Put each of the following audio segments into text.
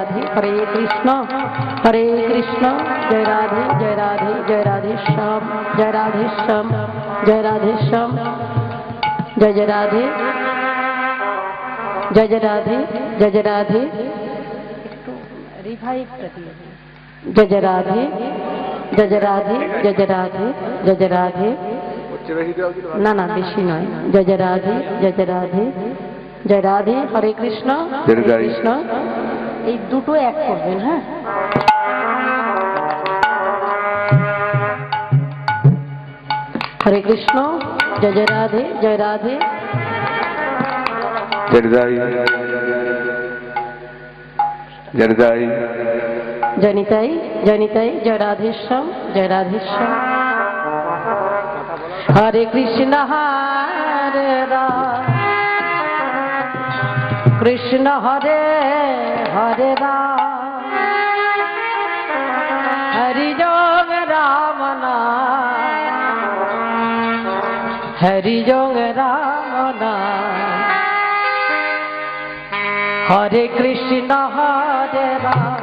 राधे हरे कृष्ण जय राधे जय राधे जय राधे श्याम जय राधे श्याम जय राधे श्याम जय जय राधे जय जय राधे जय जय राधे रिवाइव जय जय राधे जय जय राधे जय जय राधे जय जय राधे ना ना बेशी नय जय जय राधे जय जय राधे जय राधे हरे कृष्ण এই দুটো এক করবেন হ্যাঁ हरे कृष्ण जय जय राधे जय राधे जनिताई जनिताई जय राधेश्याम जय राधेश्याम हरे कृष्ण हरे राम कृष्ण हरे हरे राम हरि जोग राम नाम हरि जोग राम नाम हरे कृष्ण हरे राम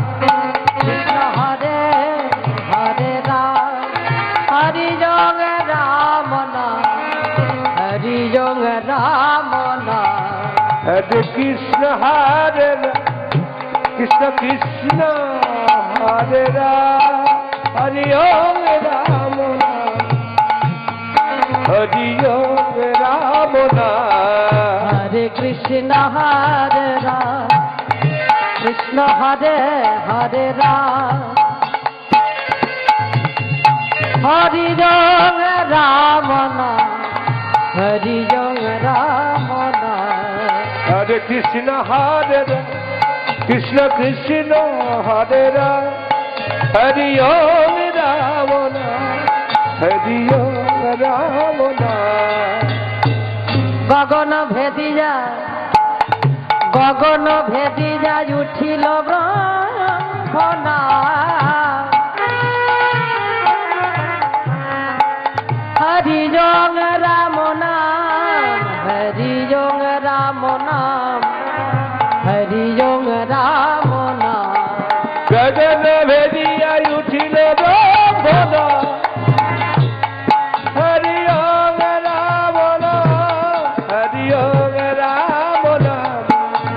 कृष्ण हरे हरे राम हरि जोग राम नाम हरि जोग राम नाम हरे कृष्ण हरे कृष्ण कृष्ण हरे राम हरि ओम राम हरि ओम राम हरे कृष्ण हरे राम कृष्ण हरे हरे राम हरि ओम राम हरि ओम राम हरे कृष्ण हरे कृष्ण कृष्ण हरे राम हरि ओम राम हरि ओम राम गगन भेदी যায় উঠিল ব্রহ্মনা হরি জং রাম নাম হরি জং রাম নাম हरि ओम राम नाम गगन भेदिया उठिल ब्रह्मना हरि ओम राम नाम हरि ओम राम नाम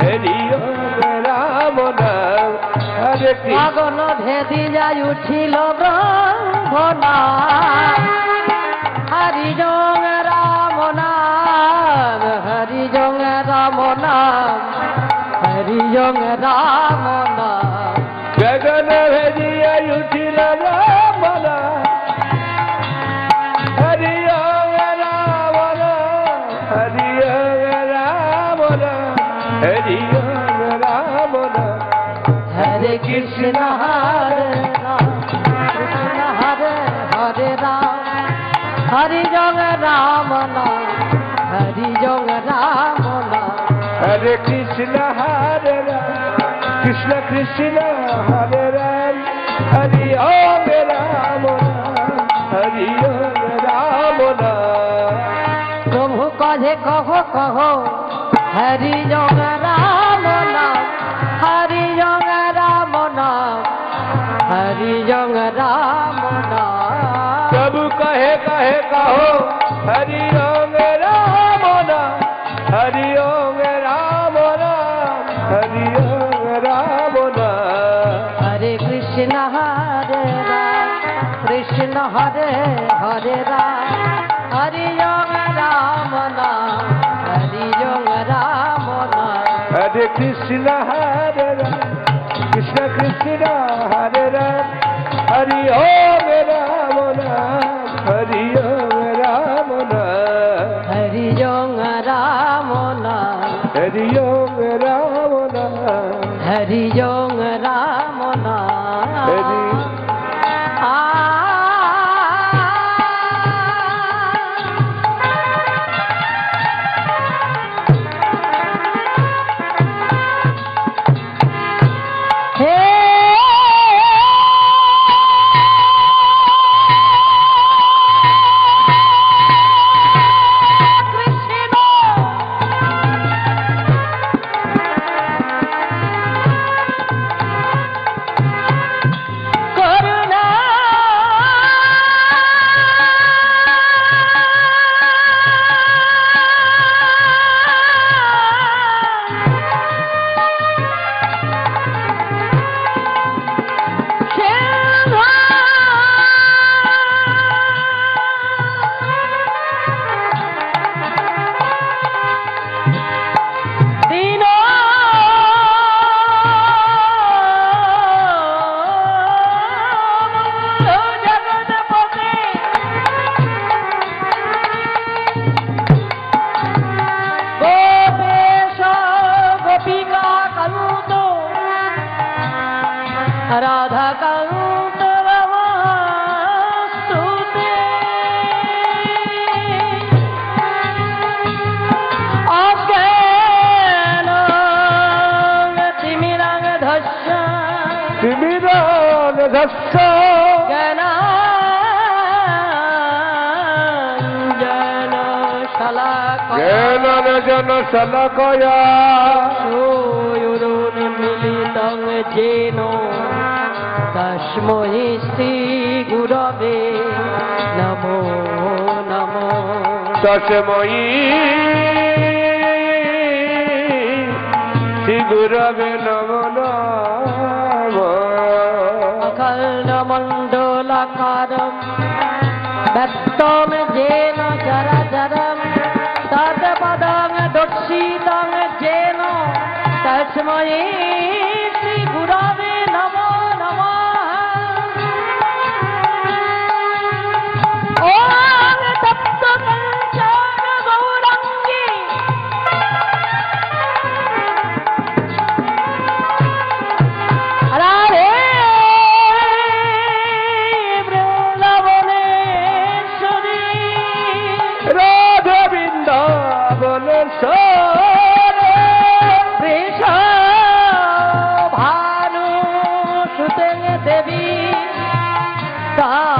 हरि ओम राम नाम हरे गगन भेदिया उठिल ब्रह्मना हरि ओम राम नाम हरि ओम राम नाम हरि ओम राम नाम गगन भेदिया उठिल ब्रह्मना हरि ओम राम नाम हरि ओम राम नाम हरि ओम राम नाम हरे कृष्ण हरे राम कृष्ण हरे हरे राम हरि ओम राम नाम हरि ओम राम नाम हरे कृष्ण हरे राम कृष्ण कृष्ण हरे राम हरि ओम राम हरि ओम राम प्रभु कहे कहो कहो हरि ओम राम नाम हरि ओम राम नाम हरि ओम राम नाम प्रभु कहे कहे कहो हरि ओम राम नाम हरि ओम राम नाम हरि ओम राम नाम हरे कृष्ण हरे राम कृष्ण हरे हरे राम हरि ओम राम नाम हरि ओम राम नाम हरे कृष्ण हरे राम कृष्ण कृष्ण हरे राम हरि ओम राम नाम हरि ओम राम नाम हरि ओम राम नाम हरि ओम राम नाम हरि ओम राम नाम हरि রাধাকান্ত নমস্তুতে অজ্ঞান তিমিরাং ধস্য তিমিরাং ধস্য জ্ঞানাঞ্জন শলাকয়া মিলিতং যেন তস্मै শ্রী গুরবে নমো নমঃ তস্मै শ্রী গুরবে নমো নমঃ অখণ্ডমণ্ডলাকারম ব্যক্তম যেন চরাচরম তৎপদং দক্ষিতং যেন তস্मै শ্রী গুরবে নমো নমঃ ওম তপ্ত কাঞ্চন গৌরাঙ্গী রাধে বৃন্দাবনেশ্বরী রাধা বৃন্দাবনেশ্বরী বৃষ ভানু সুতে দেবী তান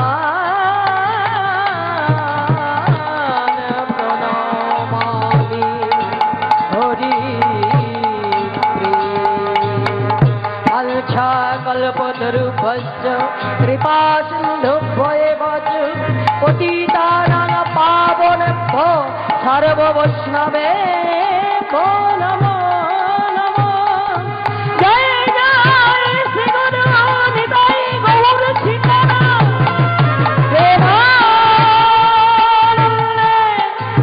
প্রণমামি হরি আলছা কল্পতরুভশ্চ কৃপা সিন্ধুভ্যেব চ পতিতানাং পাবনেভ্যো সর্ববৈষ্ণবেভ্যো নমো নমঃ জয় জয় শ্রী গুরু নিতাই গৌর সীতারাম প্রেমানন্দে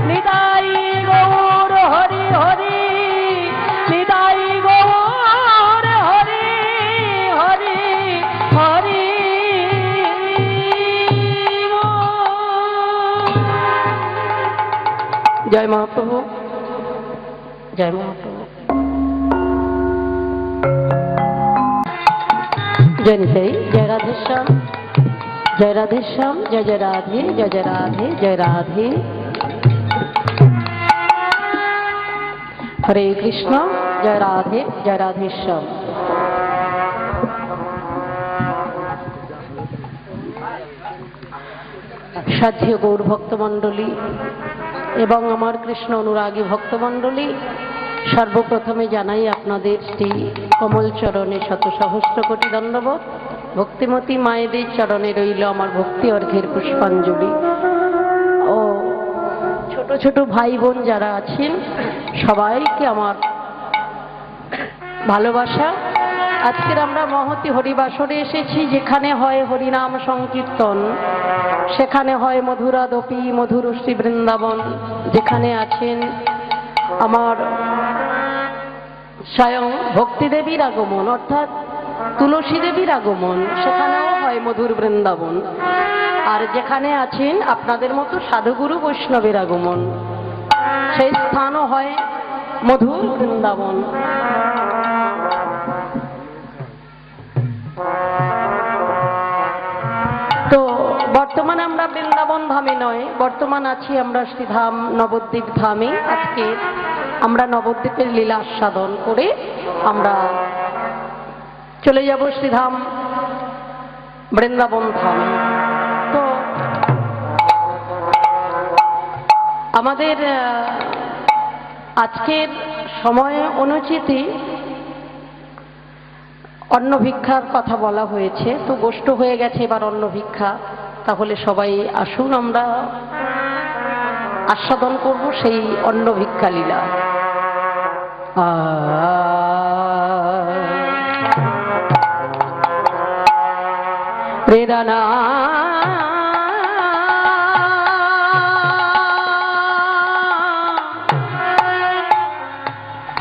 নিতাই গৌর হরি হরি নিতাই গৌর হরি হরি হরি জয় মহাপ্রভু জয় মহাপ্রভু জয় নিতাই জয় রাধেশ্যাম জয় রাধেশ্যাম জয় জয় রাধে জয় জয় রাধে জয় রাধে হরে কৃষ্ণ জয় রাধে জয় রাধেশ্যাম সাধ্য গৌর ভক্তমণ্ডলী এবং আমার কৃষ্ণ অনুরাগী ভক্তমণ্ডলী সর্বপ্রথমে জানাই আপনাদের শ্রী কমল চরণে শত সহস্র কোটি দণ্ডবত ভক্তিমতী মায়েদের চরণে রইল আমার ভক্তি অর্ঘ্যের পুষ্পাঞ্জলি ও ছোট ছোট ভাই বোন যারা আছেন সবাইকে আমার ভালোবাসা। আজকের আমরা মহতী হরিবাসরে এসেছি, যেখানে হয় হরিনাম সংকীর্তন, সেখানে হয় মধুরাদপি মধুর শ্রী বৃন্দাবন, যেখানে আছেন আমার স্বয়ং ভক্তি দেবীর আগমন অর্থাৎ তুলসী দেবীর আগমন, সেখানেও হয় মধুর বৃন্দাবন। আর যেখানে আছেন আপনাদের মতো সাধুগুরু বৈষ্ণবের আগমন, সেই স্থানও হয় মধুর বৃন্দাবন। তো বর্তমানে আমরা বৃন্দাবন ধামে নয়, বর্তমান আছি আমরা শ্রীধাম নবদ্বীপ ধামে। আজকে আমরা নবদ্বীপের লীলা আস্বাদন করে আমরা চলে যাব শ্রীধাম বৃন্দাবন ধামে। তো আমাদের আজকের সময় অনুচিতি অন্ন ভিক্ষার কথা বলা হয়েছে, তো গোষ্ঠ হয়ে গেছে এবার অন্ন ভিক্ষা। তাহলে সবাই আসুন, আমরা আস্বাদন করব সেই অন্ন ভিক্ষা লীলা। প্রেরণা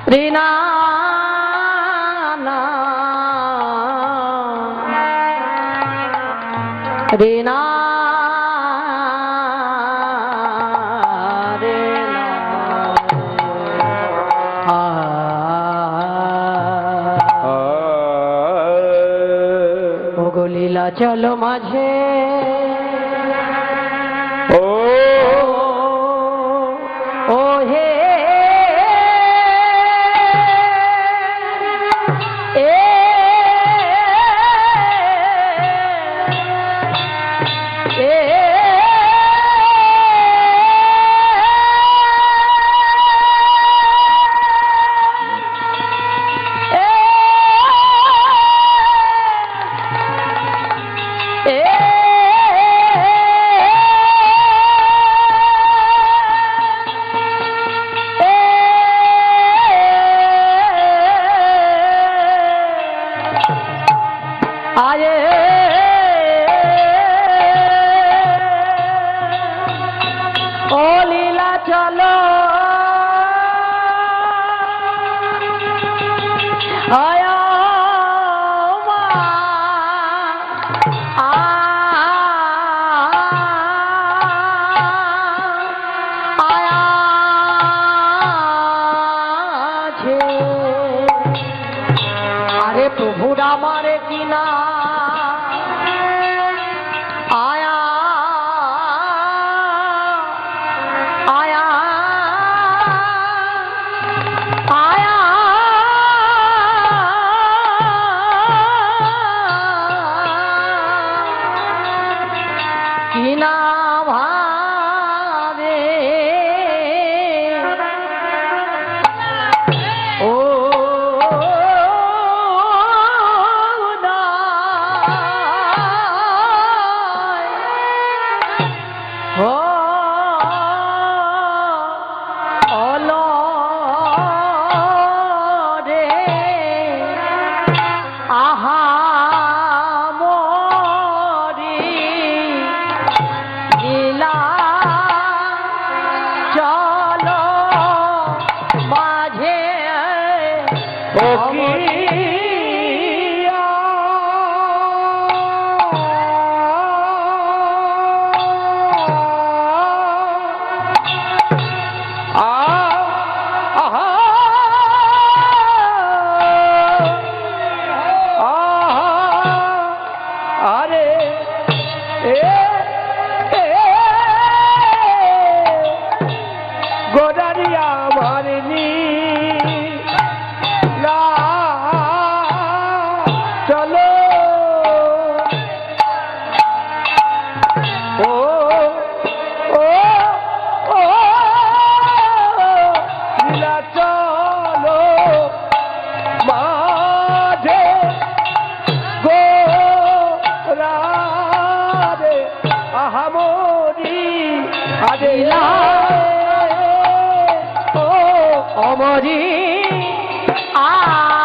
প্রেরণা রেনা রেনা ওগো লীলা চলো মাঝে ও ও হে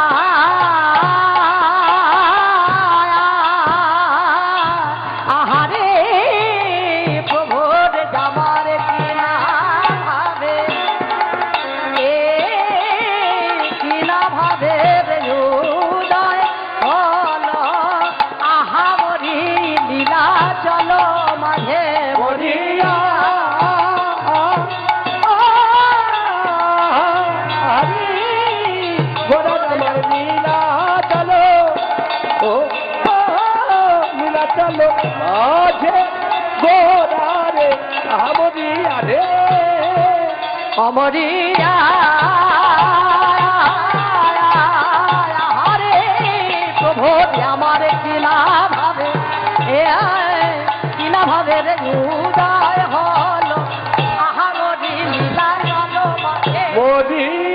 অমরিয়া হরে প্রভু আমার কিনা ভাবে কিনা ভাবে রে উদয় হলো আহামরি লীলা চলো মাঝে মরিয়া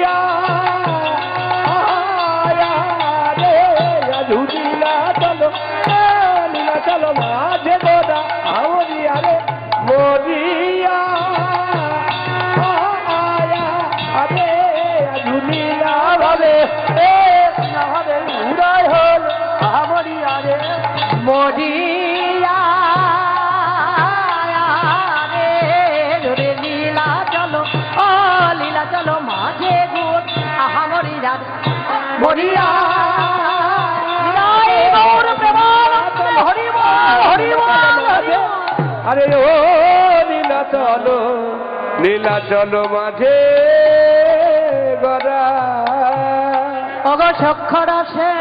রে লীলা চলো মাঝে গোদা আমরিয়া রে মরিয়া উদয় হল আমরিয়া রে মরিয়া রে লীলা চলো ও লীলা চলো মাঝে গুণ আমরিয়া মরিয়া আরে ও লীলা চলো মাঝে গড়া অগ সক্ষর সে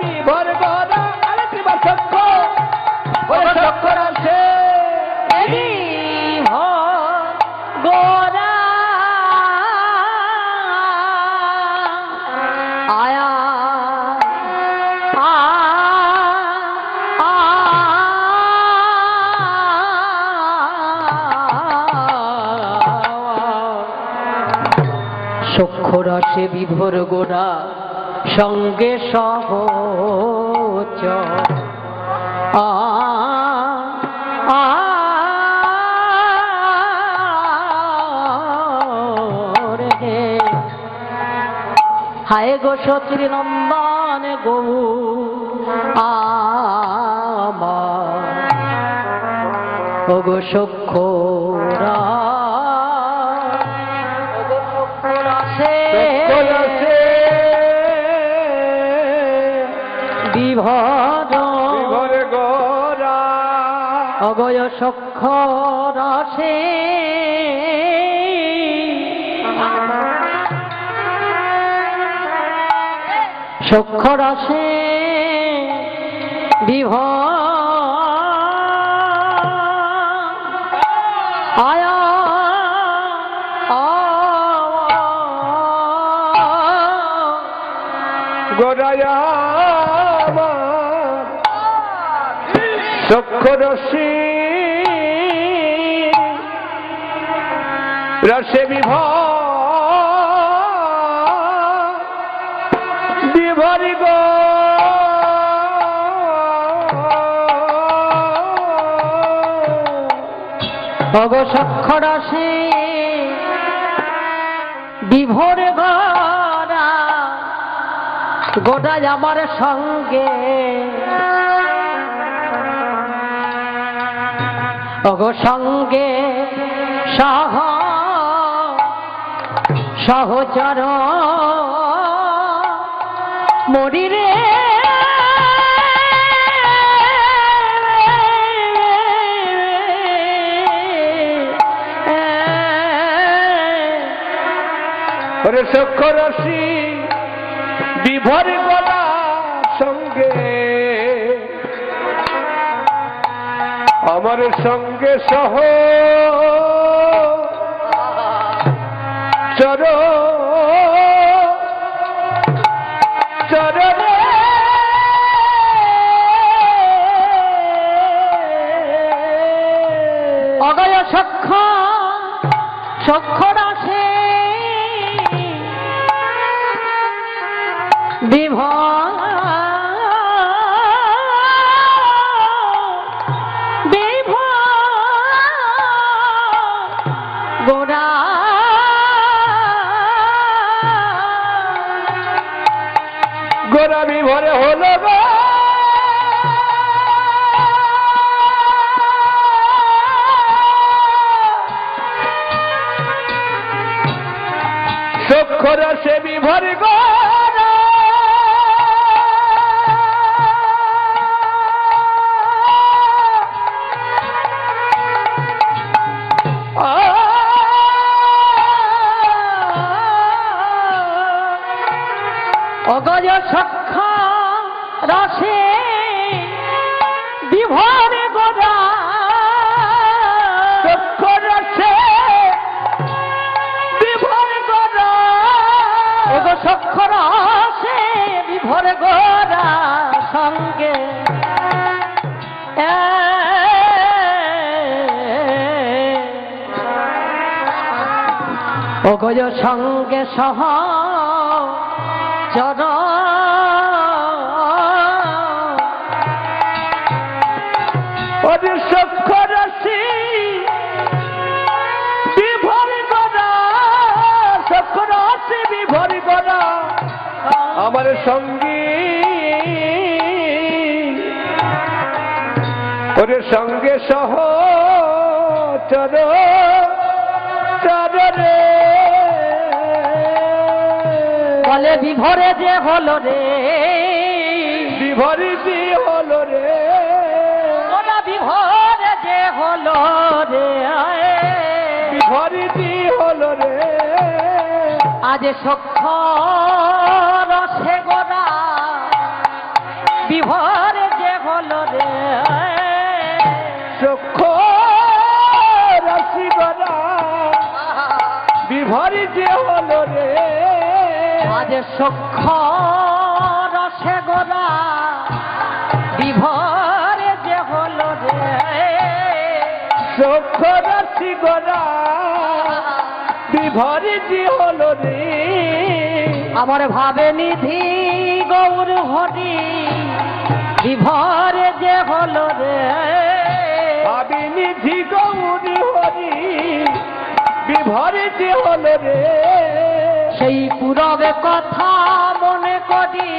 বিভর গড়া আরে কিবা চক্ষ ওরে চক্ষ রাশে গোরা আয়া সক্ষরসে বিভোর গোড়া সঙ্গে সহচ হায় গো সতীর নন্দন গো ও গো সক্ষরা বিভর গোরা অগয় সক্ষ রসে সক্ষ রসে বিভর আয়া গোরায়া সক্ষ রসে রসে বিভরি গো অগ সক্ষ রসে বিভোর গড়া গোটায় আমার সঙ্গে অগ সঙ্গে সহচর মরিরে ওরে সক্ষ রসি বিভর গলা সঙ্গে আমার সঙ্গে সহ চর চরণে অগয় সক্ষ রসে বিভর গোরা গোরা বিভরে হলো গো সক্ষ রসে বিভর গোরা অগজ সক্ষ রসে বিভর গোরা সক্ষ রসে বিভর গোরা অগ সক্ষ রসে বিভর গোরা সঙ্গে অগজ সঙ্গে সহ চর ওরে সক্ষ রসি বিভর গোরা সক্ষ রসি বিভর গোরা আমার সঙ্গী ওরে সঙ্গে সহ চর চরণে বলে বিভরে যে হলো রে বিভরি দি হলো রে ওরা বিভরে যে হলো রে বিভরি দি হলো রে আজ সক্ষ রসে গোরা বিভোরে যে হলো রে চক্ষ রাশি গড়া বিভরি যে হলো রে আজ সখ্য রসে গোরা বিভোরে যে হলো রে চক্ষ রাশি গড়া বিভরি যে হলো রে আমার ভাবে নিধি গৌর হরি বিভরে যে হলো রে ভাবি নিধি গৌরী হরি বিভরি যে হলো রে সেই পুরবে কথা মনে করি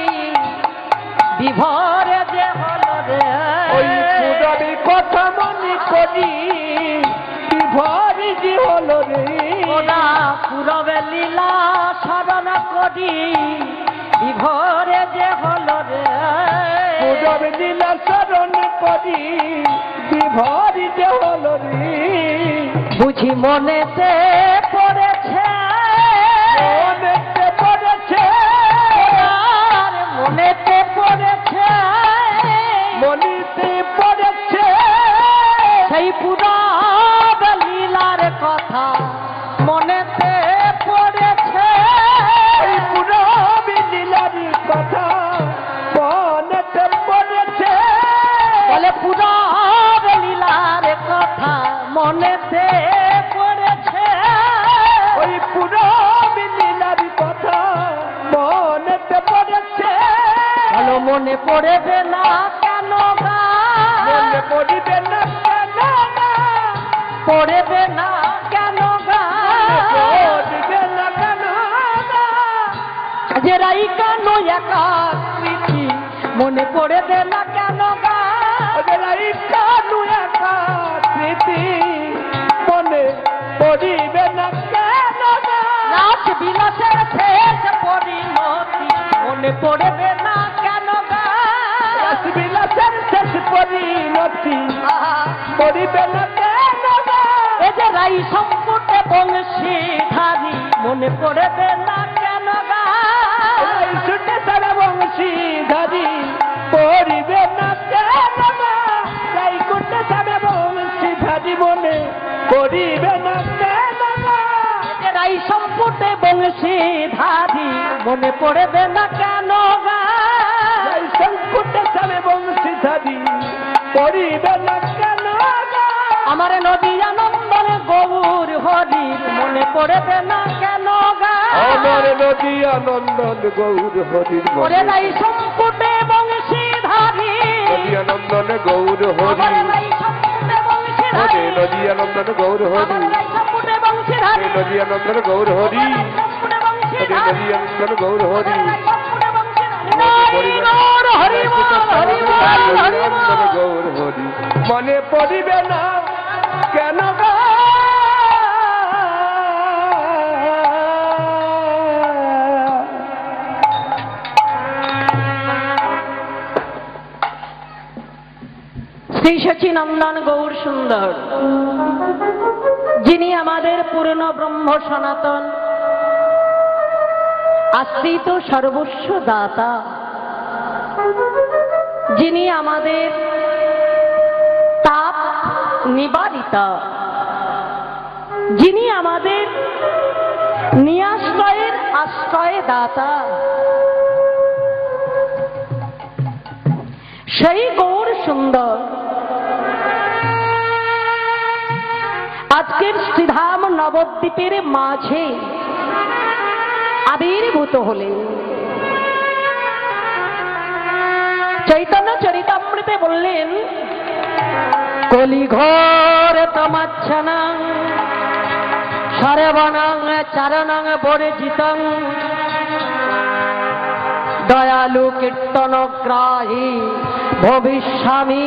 বিভরে যে হলো রে ওই পুরবি কথা মনে করি বিভরি যে হলো রে ওরা পুরবে লীলা স্মরণ করি বিভরে যে হলো রে পুরবি লীলা স্মরণ করি বিভরি যে হলো রে বুঝি মনেতে পড়েছে মনেতে পড়েছে আর মনেতে পড়েছে মনিতে পড়েছে সেই পুরব লীলার কথা মনেতে পড়েছে ওই পুরবি লীলার কথা মনেতে পড়েছে বলে পুরব লীলার কথা মনেতে পড়েছে ওই পুরবি লীলার কথা মনেতে পড়েছে বলো মনে পড়বে না কেন গা মনে পড়িবে না কেন না পড়বে না কেন গা পড়িবে না কেন না যে রাই কেন একা স্মৃতি মনে পড়বে না কেন গা ওদের এই কানু একা স্মৃতি মনে পড়িবে না কেন না রাত বিলাসের শেষ পরিণতি মনে পড়বে না কেন গা রাসবিলাসের শেষ পরিণতি পড়িবে না কেন না এ যে রাই সম্পুটে বংশী ধারি মনে পড়বে না কেন গা এই ছুটে সারা বংশী ধারি পড়িবে না কেন না তাই কুটে সারা বংশী ধারি মনে পড়িবে না কেন না এ রাই সম্পুটে বংশী ধারি মনে পড়বে না কেন গা এই সংকুটে সারা বংশী ধারি পড়িবে না কেন না আমার নদী আনন্দন গৌর হরি মনে পড়বে না কেন গা আমার নদী আনন্দন গৌর হরির ওরে রাই সম্পুটে বংশী ধারি নদী আনন্দন গৌর আমার হরি রাই সম্পুটে বংশী ওরে ধারি নদী আনন্দন গৌর হরি আমার রাই সম্পুটে বংশী ধারি নদী আনন্দন গৌর হরি আমার রাই সম্পুটে বংশী ওরে ধারি নদী আনন্দন গৌর হরি আমার রাই সম্পুটে বংশী ধারি গৌর হরি বল হরি বল হরি বল গৌর হরি মনে পড়িবে না কেন গা শ্রী সচিনন্দন গৌর সুন্দর যিনি আমাদের পূর্ণ ব্রহ্ম সনাতন আশ্রিত সর্বস্ব দাতা, যিনি আমাদের তাপ নিবারিতা, যিনি আমাদের নিয়াশ্রয়ের আশ্রয় দাতা, সেই গৌর সুন্দর আজকের শ্রীধাম নবদ্বীপের মাঝে আবির্ভূত হলেন। চৈতন্য চরিতামৃতে বললেন, কলিঘোর তমাচ্ছনং সর্বণং চারণং বর্জিতং দয়ালু কীর্তনগ্রাহী ভবিষ্যামি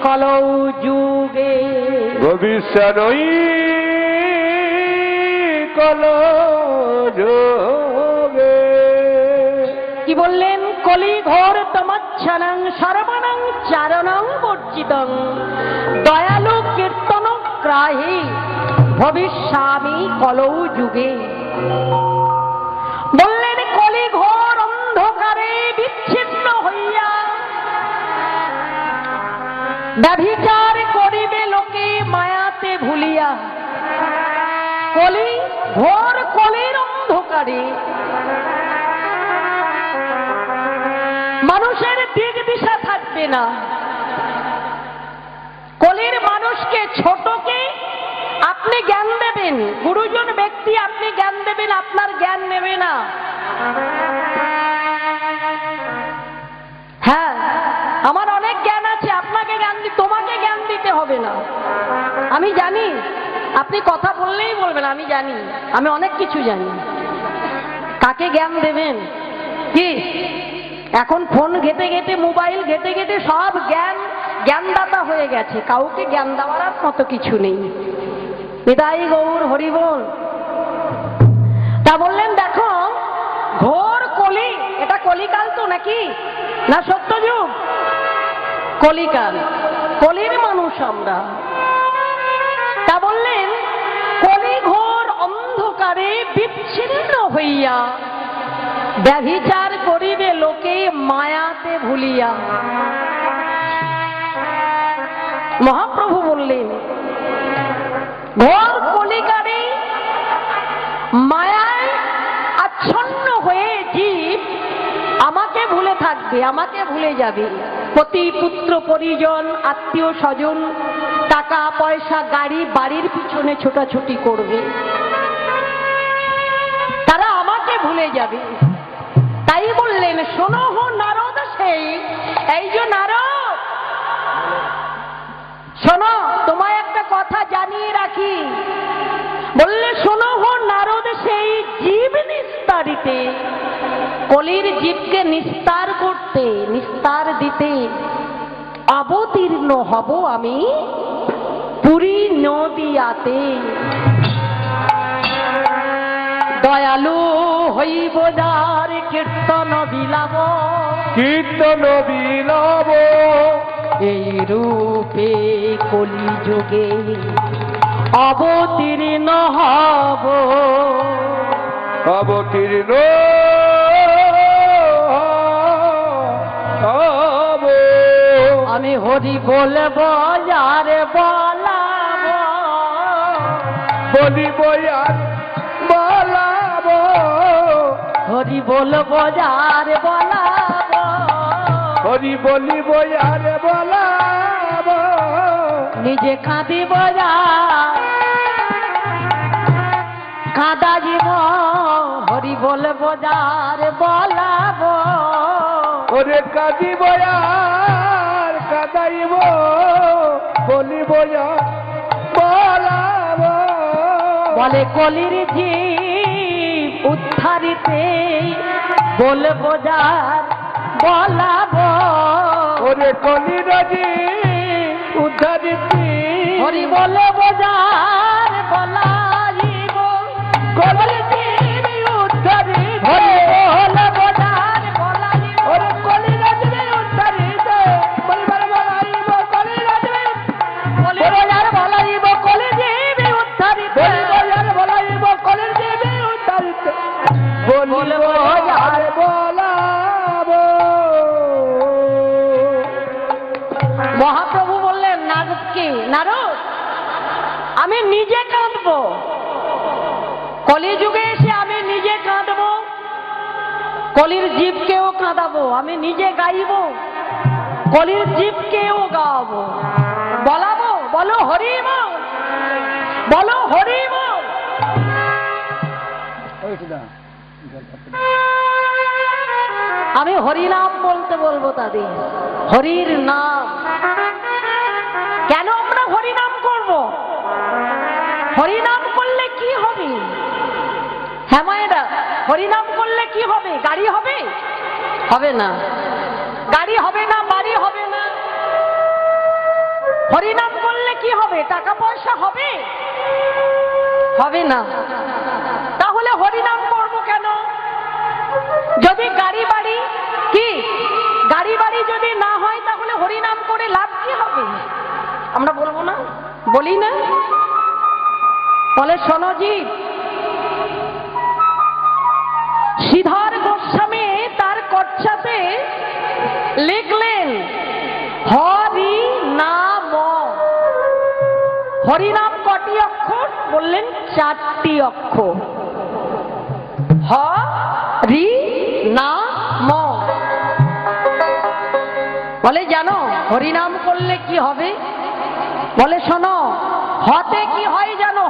কলৌ যুগে। ভবিষ্যৎই কলো যোগে। কি বললেন? কলি ঘোর তমচ্ছনং সর্বণং চারণং বর্জিতং দয়ালু কীর্তনগ্রাহী ভবিষ্যামি কলৌ যুগে। বললেন কলি ঘোর অন্ধকারে বিচ্ছিন্ন হইয়া ব্যভিচার করিবে লোকে মায়াতে ভুলিয়া, কলি ঘোর কলির অন্ধকারে মানুষের দিক দিশা থাকবে না। কলির মানুষকে, ছোটকে আপনি জ্ঞান দেবেন, গুরুজন ব্যক্তি আপনি জ্ঞান দেবেন, আপনার জ্ঞান নেবে না। হ্যাঁ, আমার অনেক জ্ঞান আছে, আপনাকে জ্ঞান তোমাকে জ্ঞান দিতে হবে না। আমি জানি, আপনি কথা বললেই বলবেন আমি জানি, আমি অনেক কিছু জানি। কাকে জ্ঞান দেবেন? কি এখন ফোন ঘেটে ঘেটে, মোবাইল ঘেটে ঘেটে সব জ্ঞানদাতা হয়ে গেছে, কাউকে জ্ঞান দেওয়ার মতো কিছু নেই। নিতাই গৌর হরি বল। তা বললেন দেখো ঘোর কলি, এটা কলিকাল তো নাকি না সত্যযুগ? কলিকাল, কলির মানুষ আমরা। তা বললেন কলি ঘোর অন্ধকারে বিচ্ছিন্ন হইয়া ব্যভিচার করিবে লোকে মায়াতে ভুলিয়া। মহাপ্রভু বললেন ঘোর কলিকালে মায়ায় আচ্ছন্ন হয়ে জীব আমাকে ভুলে থাকবে, আমাকে ভুলে যাবে। পতি পুত্র পরিজন আত্মীয় স্বজন টাকা পয়সা গাড়ি বাড়ির পিছনে ছোটাছুটি করবে, তারা আমাকে ভুলে যাবে। তাই বললেন শোনো হো নারদ সেই, এই যে নারদ শোনো, তোমায় একটা কথা জানিয়ে রাখি। বললে শোনো হো নারদ সেই জীব নিস্তারিতে, কলির জীবকে নিস্তার করতে, নিস্তার দিতে অবতীর্ণ হব আমি পুরী নদিয়াতে। দয়ালু হইব যার কীর্তন বিলাব, কীর্তন বিলাব এই রূপে কলিযুগে অবতীর্ণ হব। অবতীর্ণ হব আমি হরি বলব আর বলাব, বলিব আর বলাব, হরি বলব আর বলাব, হরি বলিব আর বলাব, নিজে কাঁদিব কাঁদা জীব, হরি বলব আর বলাব, ওরে কাঁদিব আর কাঁদাইব, বলিব আর বলাব। বলে কলির জীব উদ্ধারিতে বলব যার বলাব, ওরে কলির জীব উদ্ধারিতে হরি বলব যার বলাইব, কলির জীব উদ্ধারিতে হরি বলব যার বলাইব, ওরে কলির জীব উদ্ধারিতে বলবার বলাইব, কলির জীব বলব যার বলাইব, কলির জীব উদ্ধারিতে বলিব আর বলাইব, কলির জীব উদ্ধারিতে বলিব আর বলাব। মহাপ্রভু বললেন নারদকে, নারদ আমি নিজে কাঁদবো, কলিযুগে এসে আমি নিজে কাঁদবো, কলির জীবকেও কাঁদাবো, আমি নিজে গাইব, কলির জীবকেও গাওয়াবো, বলাবো, বলো হরি বল, বলো হরি বল। আমি হরিনাম বলতে বলবো তাদের, হরির নাম। কেন আমরা হরিনাম করব? হরিনাম করলে কি হবে? হ্যাঁ মায়েরা, হরিনাম করলে কি হবে? গাড়ি হবে? হবে না। গাড়ি হবে না, বাড়ি হবে না। হরিনাম করলে কি হবে? টাকা পয়সা হবে? হবে না। তাহলে হরিনাম করব কেন? যদি গাড়ি বাড়ি, কি গাড়ি বাড়ি যদি না হয় তাহলে হরিনাম করে লাভ কি হবে? আমরা বলবো না, বলি না? বলে শোনো জি, শ্রীধর গোস্বামী তার কচ্ছাতে লিখলেন হরি নাম হরিনাম কটি অক্ষর? বললেন 4টি অক্ষর। হ রি না ম। বলে জানো হরিনাম করলে কি হবে? বলে শোনো, হতে কি হয় জানো?